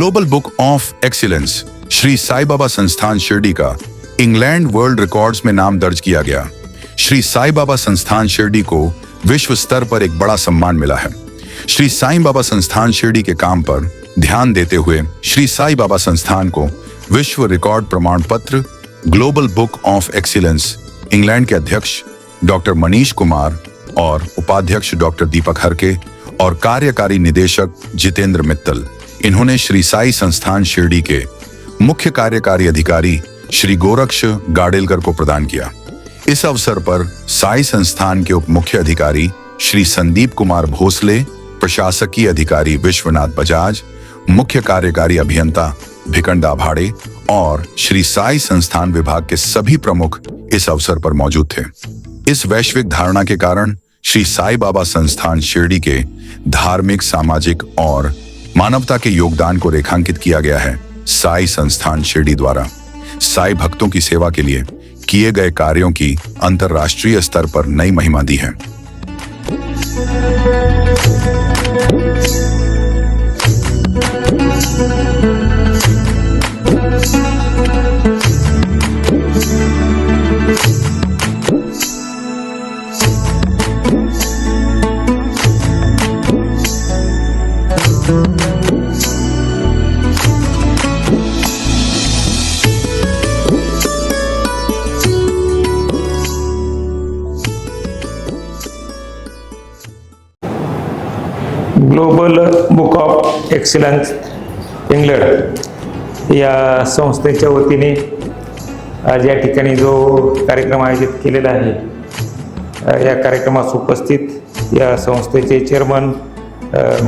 Global book of excellence Shri Sai Baba Sansthan Shirdi का England world records में नाम दर्ज किया गया। श्री साईं बाबा संस्थान शिरडी को विश्व स्तर पर एक बड़ा सम्मान मिला है। श्री साईं बाबा संस्थान शिरडी के काम पर ध्यान देते हुए श्री साईं बाबा संस्थान को विश्व रिकॉर्ड प्रमाण पत्र global book of excellence England के अध्यक्ष डॉक्टर मनीष कुमार और उपाध्यक्ष डॉक्टर दीपक हरके और कार्यकारी निदेशक जितेंद्र मित्तल, इन्होंने श्री साईं संस्थान शिरडी के मुख्य कार्यकारी अधिकारी श्री गोरक्ष गाडेलकर को प्रदान किया। इस अवसर पर साईं संस्थान के उप मुख्य अधिकारी श्री संदीप कुमार भोसले, प्रशासकीय अधिकारी विश्वनाथ बजाज, मुख्य कार्यकारी अभियंता भिकंडा भाड़े और श्री साईं संस्थान विभाग के सभी प्रमुख इस अवसर पर मौजूद थे। इस वैश्विक धारणा के कारण श्री साईं बाबा संस्थान शिरडी के धार्मिक, सामाजिक और मानवता के योगदान को रेखांकित किया गया है। साईं संस्थान शिरडी द्वारा साईं भक्तों की सेवा के लिए किए गए कार्यों की अंतर्राष्ट्रीय स्तर पर नई महिमा दी है। Global book of excellence England या संस्थेच्या वतीने आज या ठिकाणी जो कार्यक्रम आयोजित केलेला आहे, या कार्यक्रमास उपस्थित या संस्थेचे चेअरमन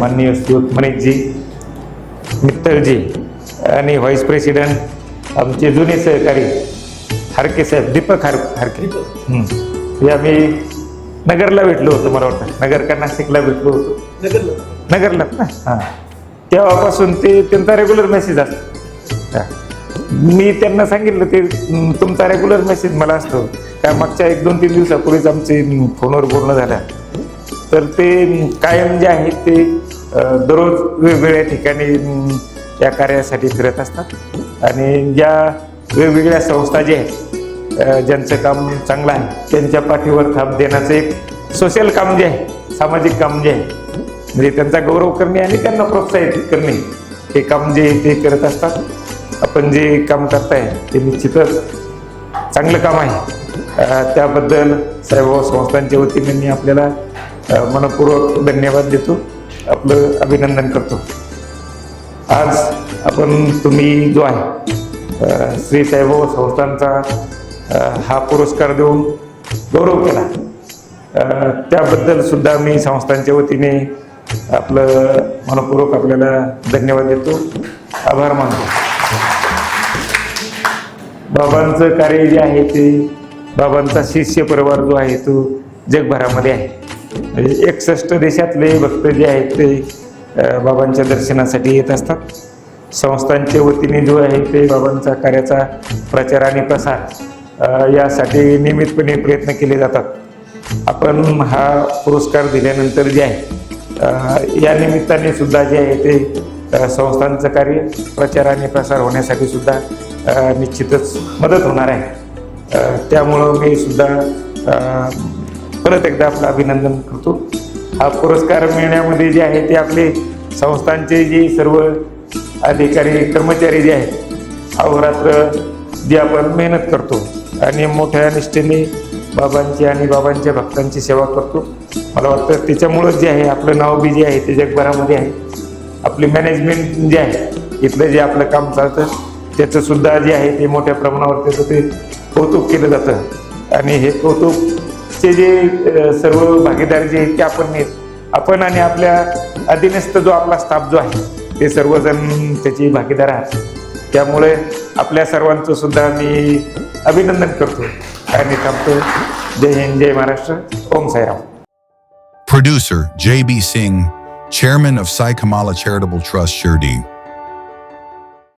माननीय श्रीयुत मनीषजी मित्तलजी आणि व्हाईस प्रेसिडेंट आमचे जुने सहकारी हरके साहेब, दीपक हरके, हे आम्ही नगरला भेटलो होतो, मला वाटतं नगर का नाशिकला भेटलो होतो, नगरला ना, हां, तेव्हापासून ते त्यांचा रेग्युलर मेसेज असतो। मी त्यांना सांगितलं ते तुमचा रेग्युलर मेसेज मला असतो काय, मागच्या 1-2-3 दिवसापूर्वीच आमचे फोनवर बोलणं झालं, तर ते कायम जे आहे ते दररोज वेगवेगळ्या ठिकाणी या कार्यासाठी फिरत असतात आणि ज्या वेगवेगळ्या संस्था जे आहेत ज्यांचं काम चांगलं आहे त्यांच्या पाठीवर थाप देण्याचं एक सोशल काम जे आहे, सामाजिक काम जे आहे, म्हणजे त्यांचा गौरव करणे आणि त्यांना प्रोत्साहित करणे हे काम जे ते करत असतात। आपण जे काम करताय ते निश्चितच चांगलं काम आहे, त्याबद्दल साईबाबा संस्थांच्या वतीने मी आपल्याला मनपूर्वक धन्यवाद देतो, आपलं अभिनंदन करतो। आज आपण तुम्ही जो आहे श्री साईबाबा संस्थांचा हा पुरस्कार देऊन गौरव केला, त्याबद्दल सुद्धा मी संस्थांच्या वतीने आपलं मनपूर्वक आपल्याला धन्यवाद देतो, आभार मानतो। बाबांचं कार्य जे आहे ते, बाबांचा शिष्य परिवार जो आहे तो जगभरामध्ये आहे, म्हणजे 61 देशातले भक्त जे आहेत ते बाबांच्या दर्शनासाठी येत असतात। संस्थांच्या वतीने जो आहे ते बाबांचा कार्याचा प्रचार आणि प्रसार यासाठी नियमितपणे प्रयत्न केले जातात। आपण हा पुरस्कार दिल्यानंतर जे आहे या निमित्ताने सुद्धा जे आहे ते संस्थांचं कार्य प्रचार आणि प्रसार होण्यासाठी सुद्धा निश्चितच मदत होणार आहे। त्यामुळं मी सुद्धा परत एकदा आपलं अभिनंदन करतो। हा पुरस्कार मिळण्यामध्ये जे आहे ते आपले संस्थांचे जे सर्व अधिकारी कर्मचारी जे आहेत अहोरात्र जे आपण मेहनत करतो आणि मोठ्या निष्ठेने बाबांची आणि बाबांच्या भक्तांची सेवा करतो, मला वाटतं त्याच्यामुळं जे आहे आपलं नाव बी जे आहे ते जगभरामध्ये आहे। आपली मॅनेजमेंट जे आहे इथलं जे आपलं काम चालतं त्याचं सुद्धा जे आहे ते मोठ्या प्रमाणावर त्याचं ते कौतुक केलं जातं आणि हे कौतुकचे जे सर्व भागीदार जे आहेत ते आपण आणि आपल्या अधीनस्थ जो आपला स्टाफ जो आहे ते सर्वजण त्याची भागीदार आहेत। त्यामुळे आपल्या सर्वांचं सुद्धा मी अभिनंदन करतो आणि थांबतो। जय हिंद, जय Maharashtra, Om Sairam. Producer J.B. Singh, Chairman of Sai Kamala Charitable Trust Shirdi.